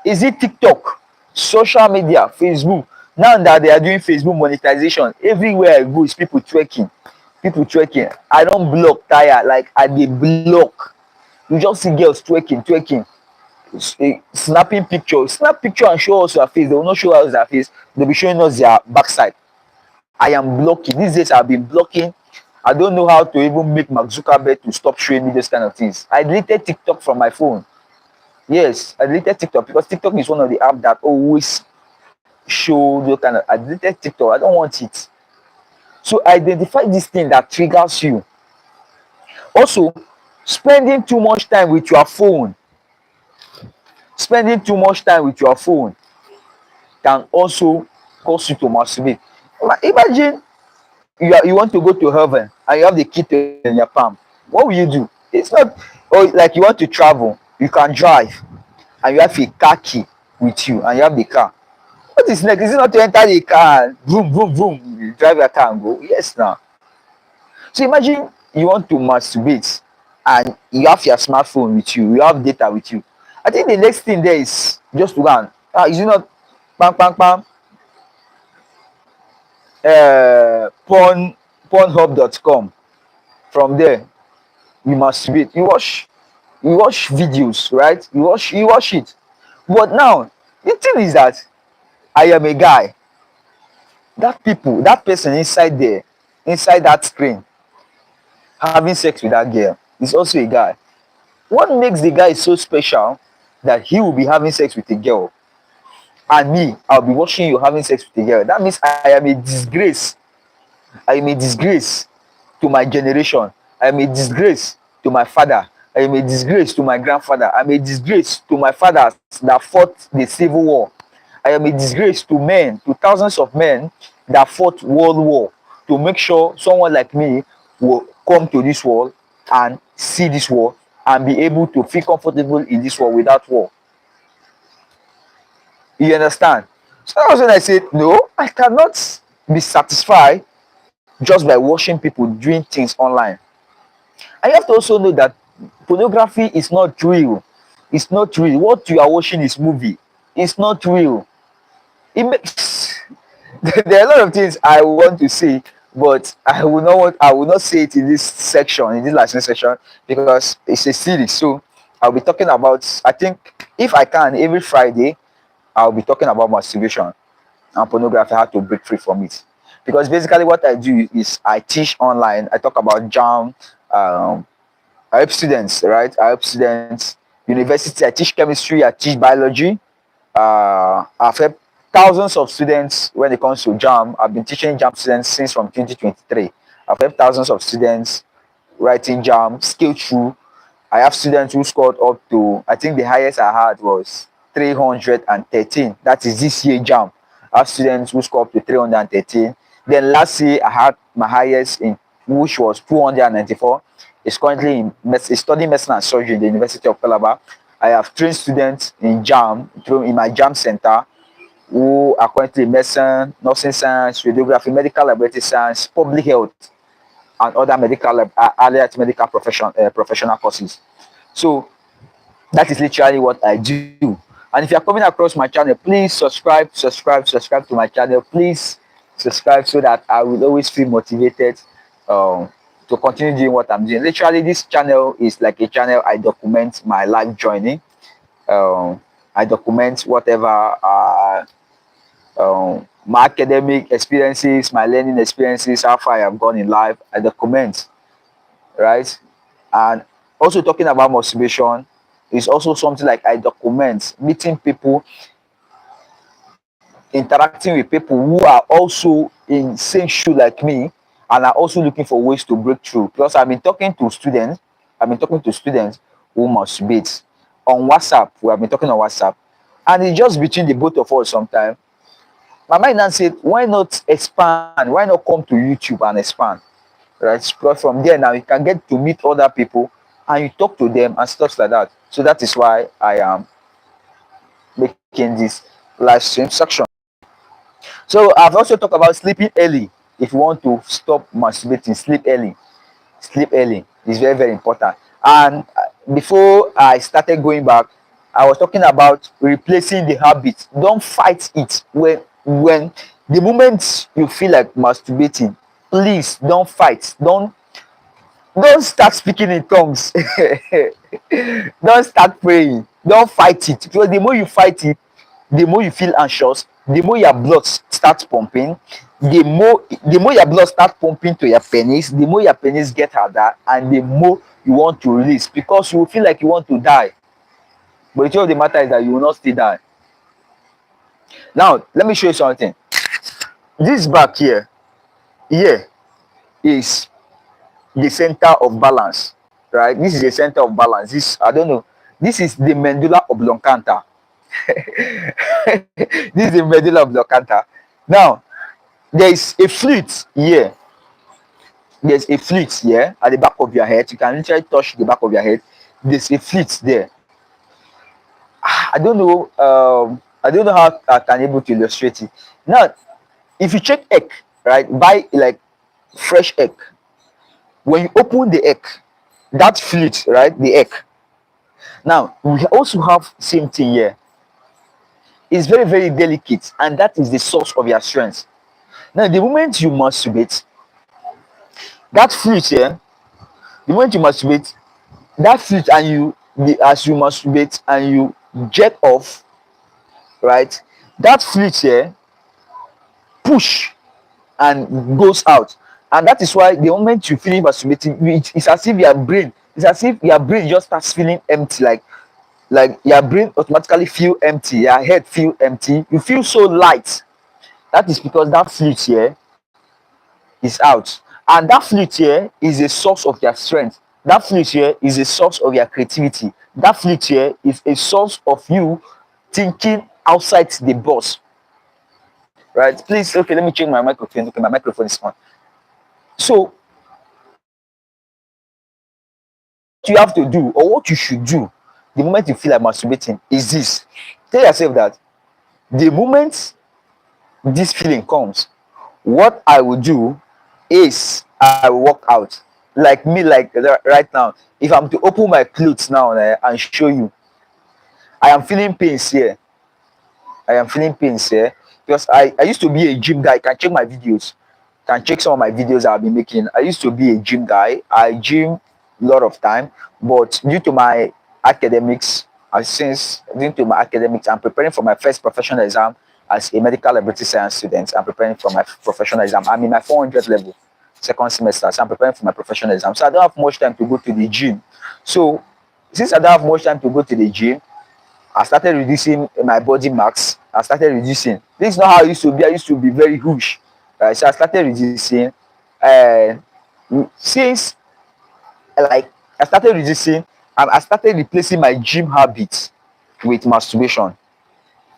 Is it TikTok, social media, Facebook? Now that they are doing Facebook monetization, everywhere I go is people twerking. People twerking. I don't block tire, like I dey block. You just see girls twerking, snapping picture, snap picture and show us their face. They will not show us their face. They'll be showing us their backside. I am blocking. These days I've been blocking. I don't know how to even make Mark Zuckerberg to stop showing me those kind of things. I deleted TikTok from my phone. Yes, I deleted TikTok because TikTok is one of the apps that always show those kind of. I deleted TikTok. I don't want it. So identify this thing that triggers you. Also, spending too much time with your phone, spending too much time with your phone can also cause you to masturbate. Imagine you want to go to heaven and you have the key to heaven in your palm. What will you do? It's not, or like you want to travel, you can drive and you have a car key with you and you have the car. What is next? Is it not to enter the car and boom, boom, boom, you drive your car and go? Yes, now. So imagine you want to masturbate and you have your smartphone with you have data with you. I think the next thing there is just to go and, is it not bang, bang, bang, pornhub.com. From there, you masturbate. You watch videos, right? You watch it. But now, the thing is that I am a guy. That person inside there, inside that screen, having sex with that girl is also a guy. What makes the guy so special that he will be having sex with a girl and me, I'll be watching you having sex with a girl? That means I am a disgrace. I am a disgrace to my generation. I am a disgrace to my father. I am a disgrace to my grandfather. I'm a disgrace to my fathers that fought the Civil War. I am a disgrace to men, to thousands of men that fought World War to make sure someone like me will come to this world and see this war and be able to feel comfortable in this war without war. You understand? So that was when I said, no, I cannot be satisfied just by watching people doing things online. And you have to also know that pornography is not real. It's not real. What you are watching is movie. It's not real. It makes there are a lot of things I want to say, but I will not say it in this section, in this last section, because it's a series. So I'll be talking about, I think if I can, every Friday, I'll be talking about masturbation and pornography, how to break free from it. Because basically what I do is I teach online, I talk about jam, I help students, right? I help students, university, I teach chemistry, I teach biology. I've helped thousands of students when it comes to jam. I've been teaching jam students since from 2023. I've helped thousands of students writing jam, skill through. I have students who scored up to, I think the highest I had was 313. That is this year jam. I have students who scored up to 313. Then last year I had my highest in, which was 294. Is currently studying medicine and surgery in the University of Calabar. I have trained students in jam in my jam center who are currently in medicine, nursing science, radiography, medical laboratory science, public health, and other allied medical professional courses. So that is literally what I do. And if you are coming across my channel, please subscribe to my channel. Please subscribe so that I will always feel motivated to continue doing what I'm doing. Literally, this channel is like a channel I document my life journey. I document whatever my academic experiences, my learning experiences, how far I have gone in life. I document, right? And also talking about masturbation is also something like I document meeting people, interacting with people who are also in same shoe like me and are also looking for ways to break through. Plus, I've been talking to students who masturbate on WhatsApp. We have been talking on WhatsApp, and it's just between the both of us sometimes. My mind now said, why not expand? Why not come to YouTube and expand? Right? Because from there now you can get to meet other people and you talk to them and stuff like that. So that is why I am making this live stream section. So I've also talked about sleeping early. If you want to stop masturbating, sleep early. Sleep early is very, very important. And before I started going back, I was talking about replacing the habit. Don't fight it. When the moment you feel like masturbating, please don't fight. Don't start speaking in tongues. Don't start praying. Don't fight it. Because the more you fight it, the more you feel anxious, the more your blood starts pumping, the more your blood starts pumping to your penis, the more your penis get harder, and the more you want to release because you will feel like you want to die. But the truth of the matter is that you will not still die. Now, let me show you something. This back here is the center of balance. right? This is the center of balance. This, I don't know. This is the medulla oblongata. This is the medulla oblongata. Now, there is a fluid here. There's a fluid here at the back of your head. You can literally touch the back of your head. There's a fluid there. I don't know. I don't know how I can able to illustrate it. Now, if you check egg, right, buy like fresh egg. When you open the egg, that fluid, right, the egg. Now, we also have same thing here. It's very, very delicate, and that is the source of your strength. Now, the moment you masturbate, that fluid here, the moment you masturbate, that fluid, and as you masturbate and you jet off, right, that fluid here push and goes out. And that is why the moment you feel masturbating, it's as if your brain just starts feeling empty, like your brain automatically feel empty, your head feel empty, you feel so light. That is because that fluid here is out, and that fluid here is a source of your strength. That fluid here is a source of your creativity. That fluid here is a source of you thinking outside the box, right? Please, okay, let me change my microphone. Okay, my microphone is on. So what you have to do, or what you should do the moment you feel like masturbating, is this: tell yourself that the moment this feeling comes, what I will do is I will walk out. Like me, like right now, if I'm to open my clothes now and show you, I am feeling pains here. I am feeling pains here because I used to be a gym guy. You can check my videos. You can check some of my videos I've been making. I used to be a gym guy. I gym a lot of time, but due to my academics, I'm preparing for my first professional exam as a medical laboratory science student. I'm preparing for my professional exam. I'm in my 400 level, second semester. So I'm preparing for my professional exam. So I don't have much time to go to the gym. So since I don't have much time to go to the gym, I started reducing my body mass. I started reducing. This is not how I used to be. I used to be very huge, right? So I started reducing. And since like I started reducing, and I started replacing my gym habits with masturbation,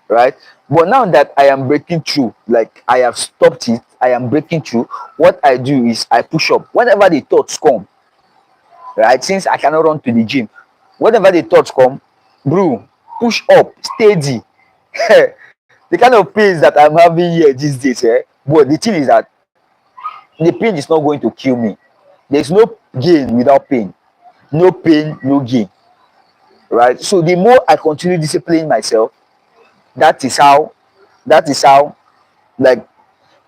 right? But now that I am breaking through, like I have stopped it, I am breaking through. What I do is I push up whenever the thoughts come, right? Since I cannot run to the gym, whenever the thoughts come, bro, push up steady. The kind of pains that I'm having here these days, but the thing is that the pain is not going to kill me. There's no gain without pain. No pain, no gain, right? So the more I continue disciplining myself, that is how that is how like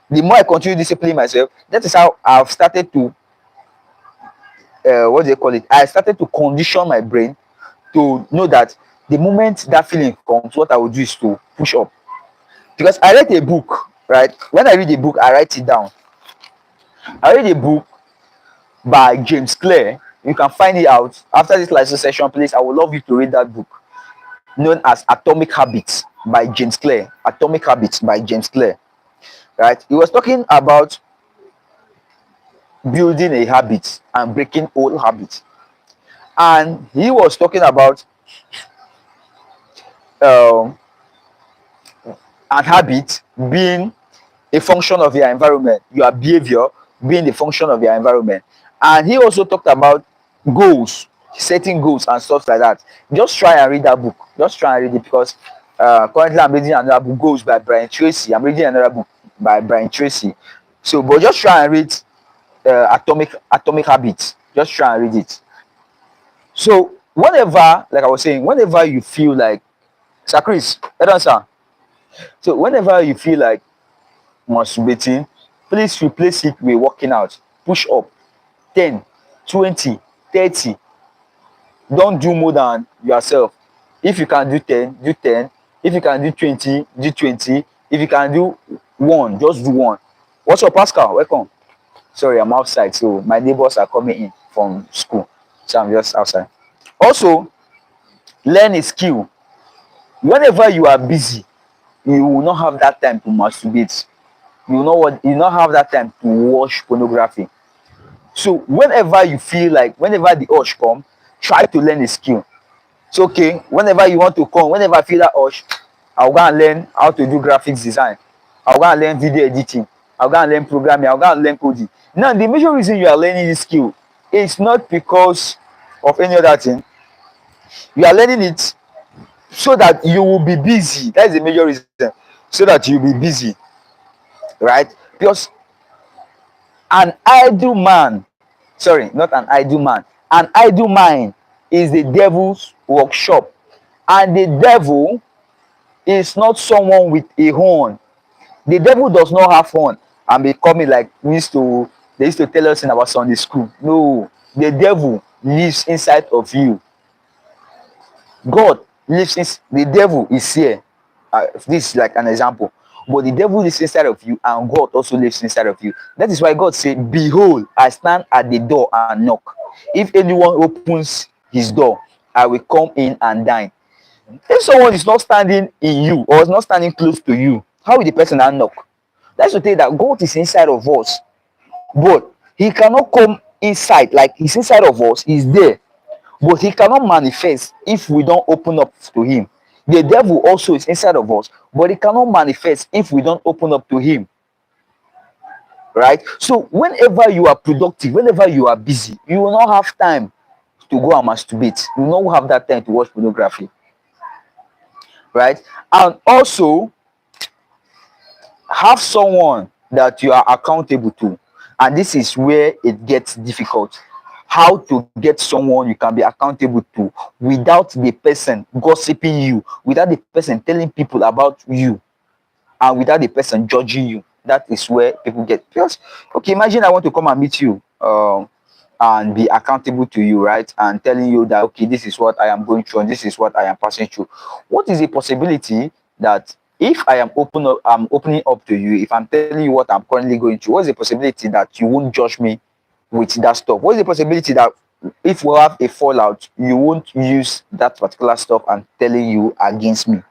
the more I continue disciplining myself, that is how I've started to what do you call it? I started to condition my brain to know that the moment that feeling comes, what I will do is to push up. Because I read a book, right? When I read a book, I write it down. I read a book by James Clear. You can find it out after this license session. Please, I would love you to read that book, known as Atomic Habits by James Clear. Atomic Habits by James Clear. Right? He was talking about building a habit and breaking old habits. And he was talking about um, an habit being a function of your environment, your behavior being the function of your environment. And he also talked about goals, setting goals and stuff like that. Just try and read that book. Just try and read it because currently I'm reading another book, Goals by Brian Tracy. I'm reading another book by Brian Tracy. So, but just try and read Atomic Habits. Just try and read it. So, whenever, like I was saying, whenever you feel like, Sir Chris, hold on, sir. So, whenever you feel like masturbating, please replace it with working out. Push up 10, 20, 30. Don't do more than yourself. If you can do 10, do 10. If you can do 20, do 20. If you can do one, just do one. What's up, Pascal? Welcome. Sorry, I'm outside, so my neighbors are coming in from school, so I'm just outside. Also, learn a skill. Whenever you are busy, you will not have that time to masturbate. You know what? You not have that time to watch pornography. So whenever you feel like, whenever the urge come, try to learn a skill. It's okay. Whenever you want to come, whenever I feel that urge, I'll go and learn how to do graphics design. I'll go and learn video editing. I'll go and learn programming. I'll go and learn coding. Now, the major reason you are learning this skill is not because of any other thing. You are learning it so that you will be busy. That is the major reason. So that you'll be busy, right? Because an idle man, sorry, not an idle man, an idle mind is the devil's workshop. And the devil is not someone with a horn. The devil does not have horn and be coming like they used to tell us in our Sunday school. No, the devil lives inside of you. God lives in, the devil is here. This is like an example. But the devil lives inside of you, and God also lives inside of you. That is why God said, behold, I stand at the door and knock. If anyone opens his door, I will come in and dine. If someone is not standing in you or is not standing close to you, how will the person now knock? That's to tell you that God is inside of us, but he cannot come inside, like he's inside of us, he's there, but he cannot manifest if we don't open up to him. The devil also is inside of us, but he cannot manifest if we don't open up to him. Right? So whenever you are productive, whenever you are busy, you will not have time to go and masturbate. You will not have that time to watch pornography. Right? And also have someone that you are accountable to. And this is where it gets difficult. How to get someone you can be accountable to without the person gossiping you, without the person telling people about you, and without the person judging you. That is where people get, because okay, imagine I want to come and meet you, and be accountable to you, right? And telling you that okay, this is what I am going through and this is what I am passing through. What is the possibility that if I'm opening up to you, if I'm telling you what I'm currently going through, what's the possibility that you won't judge me with that stuff? What's the possibility that if we have a fallout, you won't use that particular stuff and telling you against me?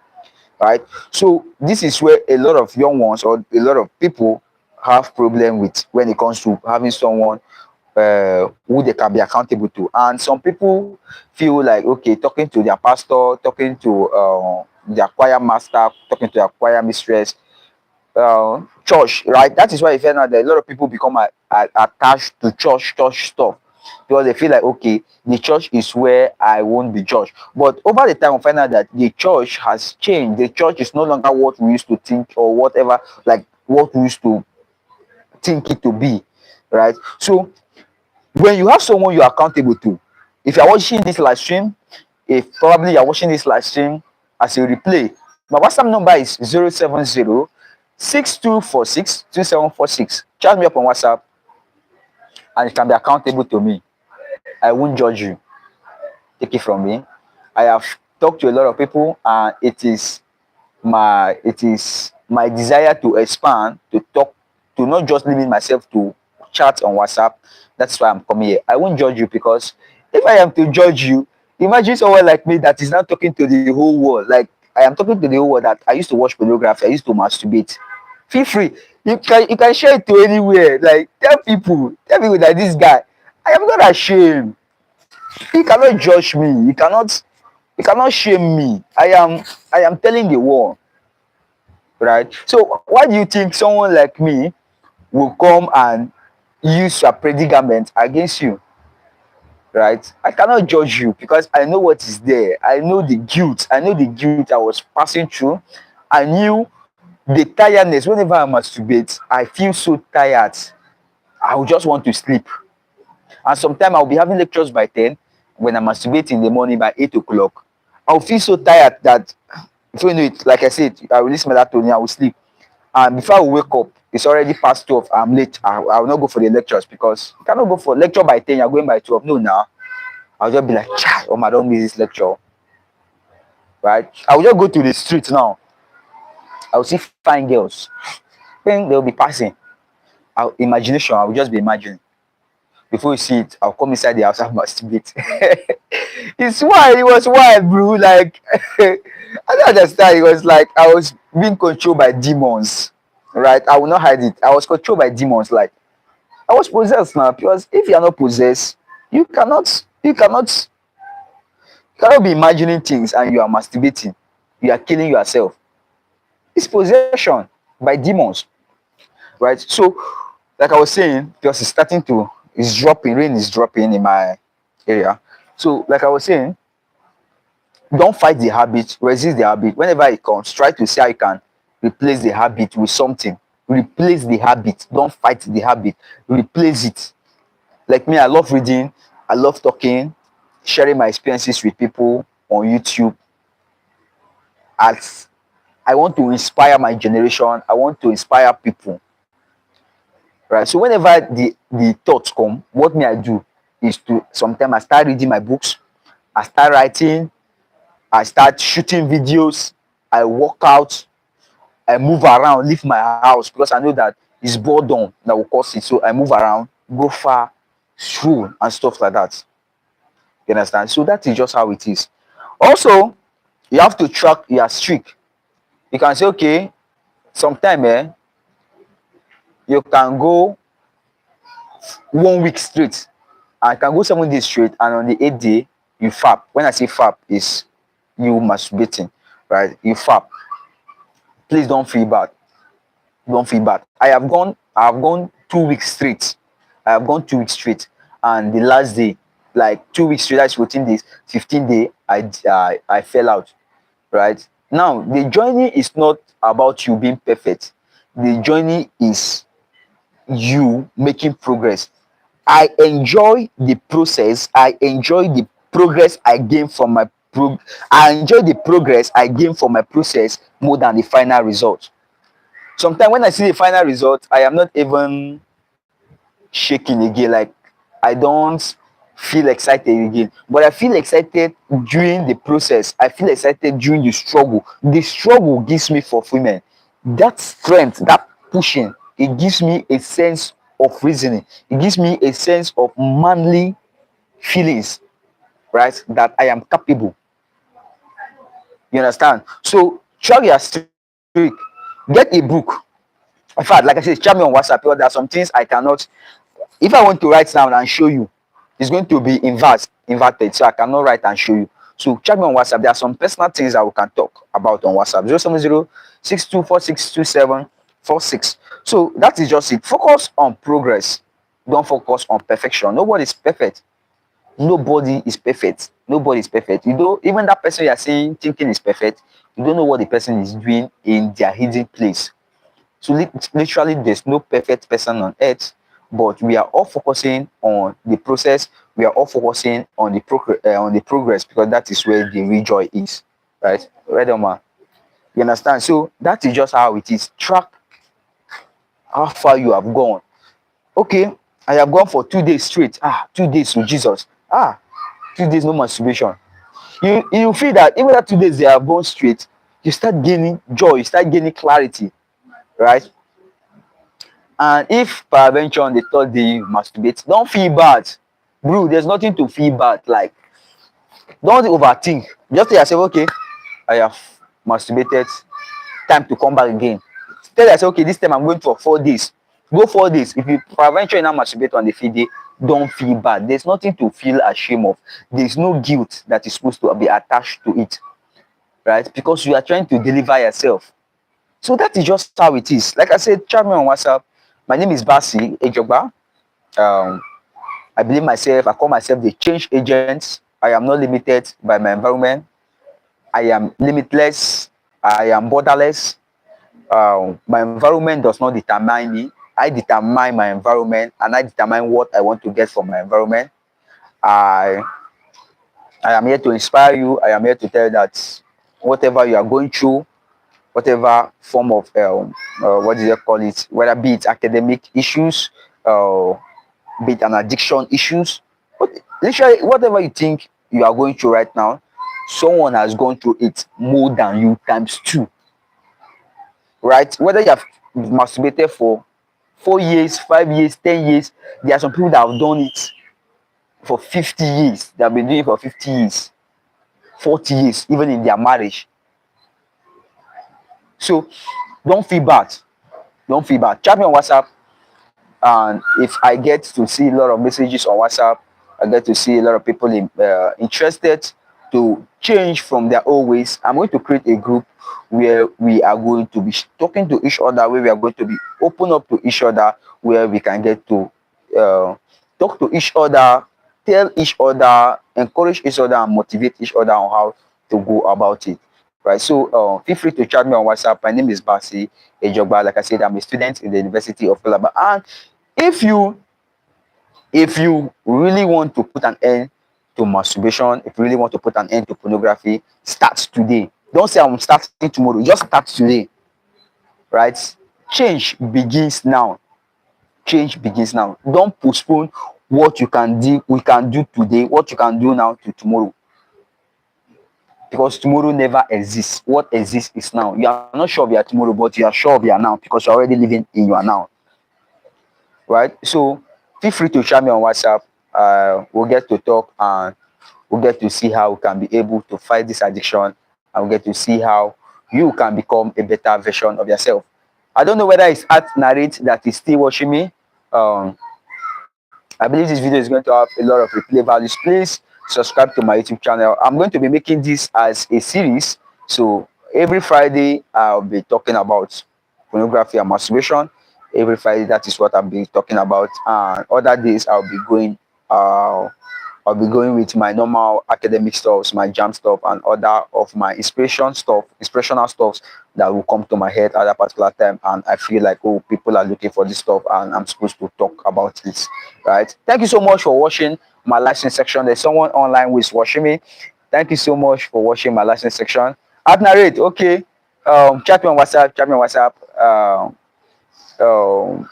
Right? So this is where a lot of young ones or a lot of people have problem with when it comes to having someone who they can be accountable to. And some people feel like okay, talking to their pastor, talking to their choir master, talking to their choir mistress, church, right? That is why you find out that a lot of people become attached to church stuff, because they feel like okay, the church is where I won't be judged. But over the time we find out that the church has changed. The church is no longer what we used to think or whatever, like what we used to think it to be, right? So when you have someone you're accountable to, if you're watching this live stream, if probably you're watching this live stream as a replay, my WhatsApp number is 070-6246-2746. Chat me up on WhatsApp and you can be accountable to me. I won't judge you. Take it from me. I have talked to a lot of people, and it is my desire to expand, to talk, to not just limit myself to chat on WhatsApp. That's why I'm coming here. I won't judge you, because if I am to judge you, imagine someone like me that is not talking to the whole world. Like I am talking to the whole world that I used to watch pornography, I used to masturbate. Feel free. You can share it to anywhere. Like tell people that this guy, I am not ashamed. You cannot judge me. You cannot shame me. I am telling the world, right? So why do you think someone like me will come and use your predicament against you? Right? I cannot judge you because I know what is there. I know the guilt. I know the guilt I was passing through. I knew the tiredness. Whenever I masturbate, I feel so tired. I will just want to sleep. And sometimes I'll be having lectures by 10. When I masturbate in the morning by 8 o'clock, I'll feel so tired that before you know it, like I said, I release melatonin, I will sleep. And before I wake up, it's already past 12. I'm late. I will not go for the lectures, because you cannot go for lecture by 10, you're going by 12. No, now. I'll just be like, Chai, oh, I don't miss this lecture. Right? I will just go to the street now. I will see fine girls. Then they'll be passing. Imagination, I will just be imagining. Before you see it, I'll come inside the house and masturbate. It's wild. It was wild, bro. Like, I don't understand. It was like I was being controlled by demons, right? I will not hide it. I was controlled by demons. Like, I was possessed now, because if you are not possessed, you cannot be imagining things and you are masturbating. You are killing yourself. It's possession by demons, right? So, like I was saying, because it's dropping, rain is dropping in my area. So, like I was saying, don't fight the habit, resist the habit. Whenever it comes, try to see how you can replace the habit with something. Replace the habit. Don't fight the habit. Replace it. Like me, I love reading, I love talking, sharing my experiences with people on YouTube. As I want to inspire my generation, I want to inspire people. Right. So whenever the thoughts come, what me I do is to sometimes I start reading my books, I start writing, I start shooting videos, I work out, I move around, leave my house, because I know that it's boredom that will cause it. So I move around, go far, stroll, and stuff like that. You understand? So that is just how it is. Also, you have to track your streak. You can say, okay, sometime you can go 1 week straight. I can go 7 days straight, and on the 8th day, you fap. When I say fap, is you masturbating, right? You fap. Please don't feel bad. Don't feel bad. I have gone 2 weeks straight. I have gone 2 weeks straight, and the last day, like 2 weeks straight, that's 14 days, 15 day, I fell out. Right now, the journey is not about you being perfect. The journey is you making progress. I enjoy the process. I enjoy the progress I gain from I enjoy the progress I gain from my process more than the final result. Sometimes when I see the final result, I am not even shaking again. Like, I don't feel excited again. But I feel excited during the process. I feel excited during the struggle. The struggle gives me fulfillment. That strength, that pushing, it gives me a sense of reasoning. It gives me a sense of manly feelings, right? That I am capable. You understand? So track your streak. Get a book. In fact, like I said, chat me on WhatsApp, because there are some things I cannot. If I want to write down and show you, it's going to be inverted, so I cannot write and show you. So chat me on WhatsApp. There are some personal things that we can talk about on WhatsApp. 070-6246-2746. So that is just it. Focus on progress. Don't focus on perfection. Nobody is perfect. Nobody is perfect. Nobody is perfect. You know, even that person you are saying thinking is perfect, you don't know what the person is doing in their hidden place. So literally, there's no perfect person on earth, but we are all focusing on the process. We are all focusing on the progress, because that is where the real joy is, right? Right, man. You understand? So that is just how it is. Track how far you have gone. Okay, I have gone for 2 days straight. 2 days with Jesus. 2 days no masturbation. You feel that even that 2 days they have gone straight, you start gaining joy. You start gaining clarity, right? And if peradventure on the 3rd day you masturbate, don't feel bad. Bro, there's nothing to feel bad. Like, don't overthink. Just tell yourself, okay, I have masturbated, time to come back again. Tell yourself, okay, this time I'm going for 4 days. Go 4 days. If you peradventure you now masturbate on the 5th day, don't feel bad. There's nothing to feel ashamed of. There's no guilt that is supposed to be attached to it, right? Because you are trying to deliver yourself. So that is just how it is. Like I said, chat me on WhatsApp. My name is Basi Ejogba. Um, I call myself the change agent. I am not limited by my environment. I am limitless. I am borderless. My environment does not determine me. I determine my environment, and I determine what I want to get from my environment. I I am here to inspire you. I am here to tell you that whatever you are going through, whatever form of what do they call it, whether be it academic issues, uh, be it an addiction issues, but literally whatever you think you are going through right now, someone has gone through it more than you times two, right? Whether you have masturbated for 4 years, 5 years, 10 years, there are some people that have done it for 50 years. They have been doing it for 50 years, 40 years, even in their marriage. So don't feel bad. Don't feel bad. Chat me on WhatsApp. And if I get to see a lot of messages on WhatsApp, I get to see a lot of people interested to change from their old ways, I'm going to create a group where we are going to be talking to each other, where we are going to be open up to each other, where we can get to uh, talk to each other, tell each other, encourage each other, and motivate each other on how to go about it. Right. So feel free to chat me on WhatsApp. My name is Basi Ejogba. Like I said, I'm a student in the University of Calabar. And if you really want to put an end to masturbation, if you really want to put an end to pornography, start today. Don't say I'm starting tomorrow. Just start today, right? Change begins now. Change begins now. Don't postpone what you can do. We can do today. What you can do now to tomorrow, because tomorrow never exists. What exists is now. You are not sure of your tomorrow, but you are sure of your now because you're already living in your now, right? So feel free to chat me on WhatsApp. We'll get to talk, and we'll get to see how we can be able to fight this addiction, and we'll get to see how you can become a better version of yourself. I don't know whether it's at Narrate that is still watching me. Um, I believe this video is going to have a lot of replay values. Please subscribe to my YouTube channel. I'm going to be making this as a series. So every Friday, I'll be talking about pornography and masturbation. Every Friday, that is what I'll be talking about. And other days, uh, I'll be going with my normal academic stuff, my jam stuff, and other of my inspirational stuff that will come to my head at that particular time. And I feel like, oh, people are looking for this stuff, and I'm supposed to talk about it. Right? Thank you so much for watching my listening section. There's someone online who is watching me. Thank you so much for watching my listening section. At Narrate, okay. Chat me on WhatsApp. Chat me on WhatsApp. Um,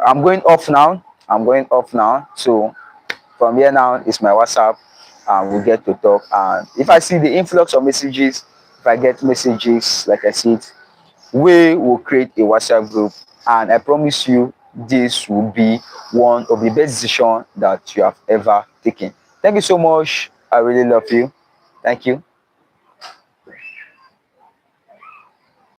I'm going off now. I'm going off now. So from here now is my WhatsApp, and we'll get to talk. And if I see the influx of messages, if I get messages, like I said, we will create a WhatsApp group. And I promise you, this will be one of the best decisions that you have ever taken. Thank you so much. I really love you. Thank you.